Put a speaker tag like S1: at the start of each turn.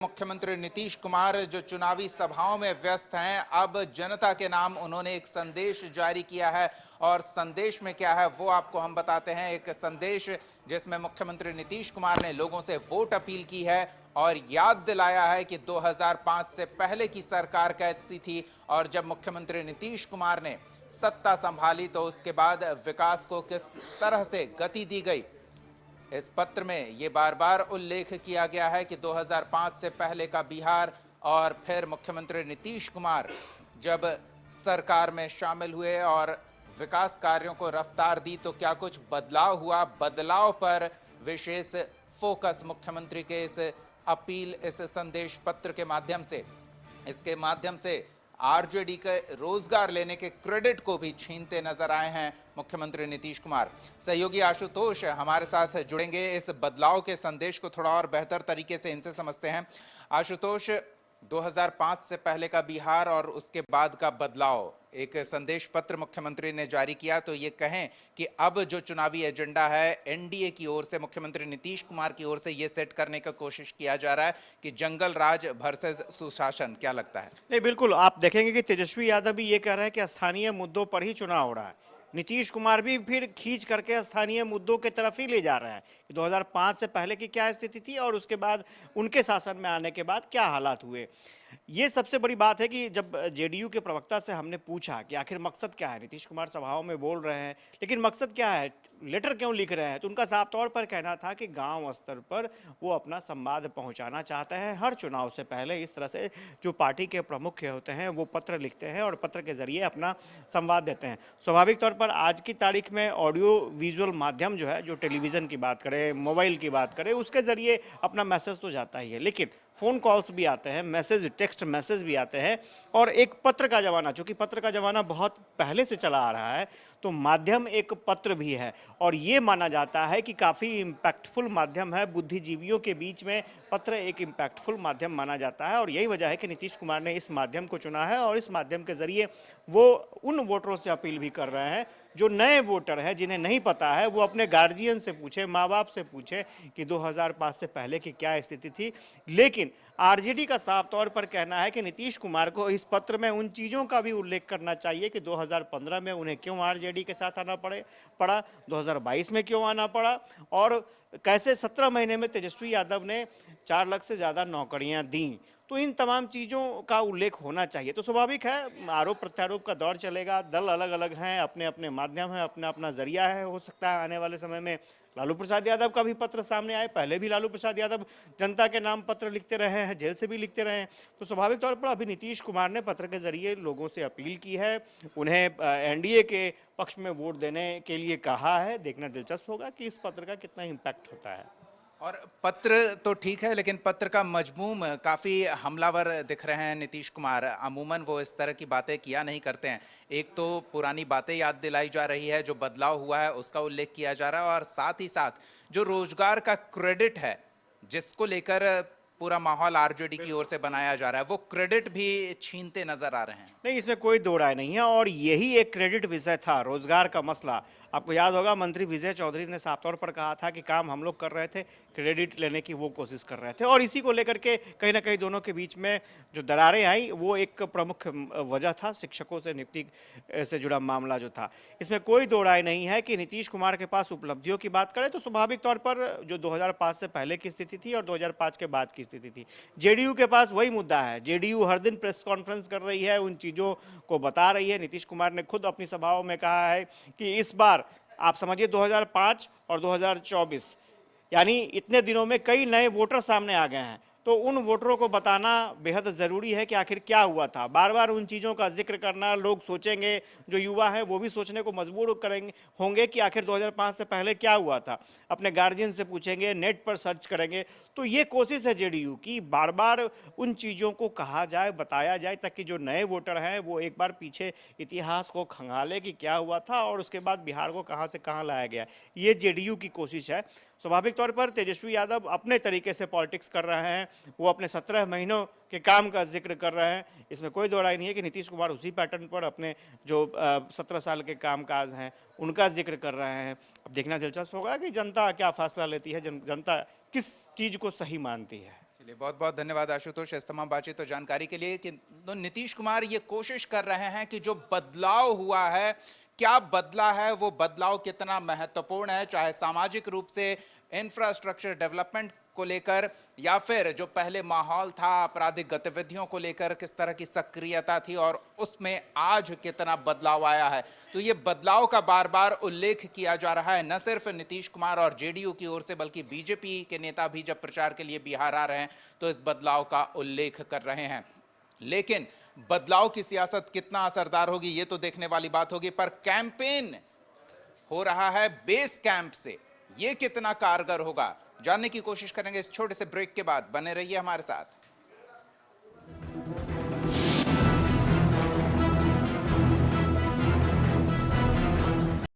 S1: मुख्यमंत्री नीतीश कुमार जो चुनावी सभाओं में व्यस्त हैं, अब जनता के नाम उन्होंने एक संदेश जारी किया है और संदेश में क्या है वो आपको हम बताते हैं। एक संदेश जिसमें मुख्यमंत्री नीतीश कुमार ने लोगों से वोट अपील की है और याद दिलाया है कि 2005 से पहले की सरकार कैसी थी और जब मुख्यमंत्री नीतीश कुमार ने सत्ता संभाली तो उसके बाद विकास को किस तरह से गति दी गई। इस पत्र में ये बार बार उल्लेख किया गया है कि 2005 से पहले का बिहार और फिर मुख्यमंत्री नीतीश कुमार जब सरकार में शामिल हुए और विकास कार्यों को रफ्तार दी तो क्या कुछ बदलाव हुआ। बदलाव पर विशेष फोकस मुख्यमंत्री के इस अपील, इस संदेश पत्र के माध्यम से, इसके माध्यम से आरजेडी के रोजगार लेने के क्रेडिट को भी छीनते नजर आए हैं मुख्यमंत्री नीतीश कुमार। सहयोगी आशुतोष हमारे साथ जुड़ेंगे, इस बदलाव के संदेश को थोड़ा और बेहतर तरीके से इनसे समझते हैं। आशुतोष, 2005 से पहले का बिहार और उसके बाद का बदलाव, एक संदेश पत्र मुख्यमंत्री ने जारी किया, तो ये कहें कि अब जो चुनावी एजेंडा है एनडीए की ओर से, मुख्यमंत्री नीतीश कुमार की ओर से ये सेट करने का कोशिश किया जा रहा है कि जंगल राज वर्सेस सुशासन, क्या लगता है?
S2: नहीं, बिल्कुल आप देखेंगे कि तेजस्वी यादव भी ये कह रहे हैं कि स्थानीय मुद्दों पर ही चुनाव हो रहा है। नीतीश कुमार भी फिर खींच करके स्थानीय मुद्दों की तरफ ही ले जा रहे हैं कि 2005 से पहले की क्या स्थिति थी और उसके बाद उनके शासन में आने के बाद क्या हालात हुए। ये सबसे बड़ी बात है कि जब जेडीयू के प्रवक्ता से हमने पूछा कि आखिर मकसद क्या है, नीतीश कुमार सभाओं में बोल रहे हैं लेकिन मकसद क्या है, लेटर क्यों लिख रहे हैं, तो उनका साफ तौर पर कहना था कि गांव स्तर पर वो अपना संवाद पहुंचाना चाहते हैं। हर चुनाव से पहले इस तरह से जो पार्टी के प्रमुख होते हैं वो पत्र लिखते हैं और पत्र के जरिए अपना संवाद देते हैं। स्वाभाविक तौर पर आज की तारीख में ऑडियो विजुअल माध्यम जो है, जो टेलीविज़न की बात करें, मोबाइल की बात करें, उसके ज़रिए अपना मैसेज तो जाता ही है, लेकिन फ़ोन कॉल्स भी आते हैं, मैसेज, टेक्स्ट मैसेज भी आते हैं और एक पत्र का ज़माना, चूँकि पत्र का ज़माना बहुत पहले से चला आ रहा है, तो माध्यम एक पत्र भी है और ये माना जाता है कि काफ़ी इम्पैक्टफुल माध्यम है। बुद्धिजीवियों के बीच में पत्र एक इम्पैक्टफुल माध्यम माना जाता है और यही वजह है कि नीतीश कुमार ने इस माध्यम को चुना है और इस माध्यम के ज़रिए वो उन वोटरों से अपील भी कर रहे हैं जो नए वोटर हैं, जिन्हें नहीं पता है, वो अपने गार्जियन से पूछे, माँ बाप से पूछे कि 2005 से पहले की क्या स्थिति थी। लेकिन आरजेडी का साफ तौर पर कहना है कि नीतीश कुमार को इस पत्र में उन चीज़ों का भी उल्लेख करना चाहिए कि 2015 में उन्हें क्यों आरजेडी के साथ आना पड़ा, 2022 में क्यों आना पड़ा और कैसे 17 महीने में तेजस्वी यादव ने 4 लाख से ज़्यादा नौकरियां दी। तो इन तमाम चीज़ों का उल्लेख होना चाहिए। तो स्वाभाविक है, आरोप प्रत्यारोप का दौर चलेगा, दल अलग अलग हैं, अपने अपने माध्यम है, अपना अपना जरिया है। हो सकता है आने वाले समय में लालू प्रसाद यादव का भी पत्र सामने आए। पहले भी लालू प्रसाद यादव जनता के नाम पत्र लिखते रहे हैं, जेल से भी लिखते रहे हैं। तो स्वाभाविक तौर पर अभी नीतीश कुमार ने पत्र के जरिए लोगों से अपील की है, उन्हें एनडीए के पक्ष में वोट देने के लिए कहा है। देखना दिलचस्प होगा कि इस पत्र का कितना इम्पैक्ट होता है।
S1: और पत्र तो ठीक है, लेकिन पत्र का मजमूम काफ़ी हमलावर दिख रहे हैं नीतीश कुमार। अमूमन वो इस तरह की बातें किया नहीं करते हैं। एक तो पुरानी बातें याद दिलाई जा रही है, जो बदलाव हुआ है उसका उल्लेख किया जा रहा है और साथ ही साथ जो रोजगार का क्रेडिट है जिसको लेकर पूरा माहौल आरजेडी की ओर से बनाया जा रहा है, वो क्रेडिट भी छीनते नजर आ रहे हैं।
S2: नहीं, इसमें कोई दो राय नहीं है और यही एक क्रेडिट विषय था, रोजगार का मसला। आपको याद होगा मंत्री विजय चौधरी ने साफ तौर पर कहा था कि काम हम लोग कर रहे थे, क्रेडिट लेने की वो कोशिश कर रहे थे और इसी को लेकर के कहीं ना कहीं दोनों के बीच में जो दरारें आई वो एक प्रमुख वजह था, शिक्षकों से नियुक्ति से जुड़ा मामला जो था। इसमें कोई दो राय नहीं है कि नीतीश कुमार के पास उपलब्धियों की बात करें तो स्वाभाविक तौर पर जो 2005 से पहले की स्थिति थी और 2005 के बाद की स्थिति थी, जेडीयू के पास वही मुद्दा है। जेडीयू हर दिन प्रेस कॉन्फ्रेंस कर रही है, उन चीज़ों को बता रही है। नीतीश कुमार ने खुद अपनी सभाओं में कहा है कि इस बार आप समझिए 2005 और 2024 यानी इतने दिनों में कई नए वोटर सामने आ गए हैं, तो उन वोटरों को बताना बेहद ज़रूरी है कि आखिर क्या हुआ था। बार बार उन चीज़ों का जिक्र करना, लोग सोचेंगे, जो युवा हैं वो भी सोचने को मजबूर करेंगे होंगे कि आखिर 2005 से पहले क्या हुआ था। अपने गार्जियन से पूछेंगे, नेट पर सर्च करेंगे। तो ये कोशिश है जेडीयू की, बार बार उन चीज़ों को कहा जाए, बताया जाए, ताकि जो नए वोटर हैं वो एक बार पीछे इतिहास को खंगाले कि क्या हुआ था और उसके बाद बिहार को कहाँ से कहाँ लाया गया। ये जेडीयू की कोशिश है। स्वाभाविक तौर पर तेजस्वी यादव अपने तरीके से पॉलिटिक्स कर रहे हैं, वो अपने 17 महीनों के काम का जिक्र कर रहे हैं। इसमें कोई दो राय नहीं है कि नीतीश कुमार उसी पैटर्न पर अपने जो 17 साल के कामकाज हैं उनका जिक्र कर रहे हैं। अब देखना दिलचस्प होगा कि जनता क्या फैसला लेती है, जनता किस चीज़ को सही मानती है।
S1: चलिए, बहुत बहुत धन्यवाद आशुतोष इस तमाम बातचीत और जानकारी के लिए। कि तो नीतीश कुमार ये कोशिश कर रहे हैं कि जो बदलाव हुआ है, क्या बदला है, वो बदलाव कितना महत्वपूर्ण है, चाहे सामाजिक रूप से, इंफ्रास्ट्रक्चर डेवलपमेंट को लेकर, या फिर जो पहले माहौल था आपराधिक गतिविधियों को लेकर किस तरह की सक्रियता थी और उसमें आज कितना बदलाव आया है। तो ये बदलाव का बार बार उल्लेख किया जा रहा है, न सिर्फ नीतीश कुमार और जेडीयू की ओर से, बल्कि बीजेपी के नेता भी जब प्रचार के लिए बिहार आ रहे हैं तो इस बदलाव का उल्लेख कर रहे हैं। लेकिन बदलाव की सियासत कितना असरदार होगी ये तो देखने वाली बात होगी, पर कैंपेन हो रहा है बेस कैंप से, ये कितना कारगर होगा जानने की कोशिश करेंगे इस छोटे से ब्रेक के बाद। बने रहिए हमारे साथ।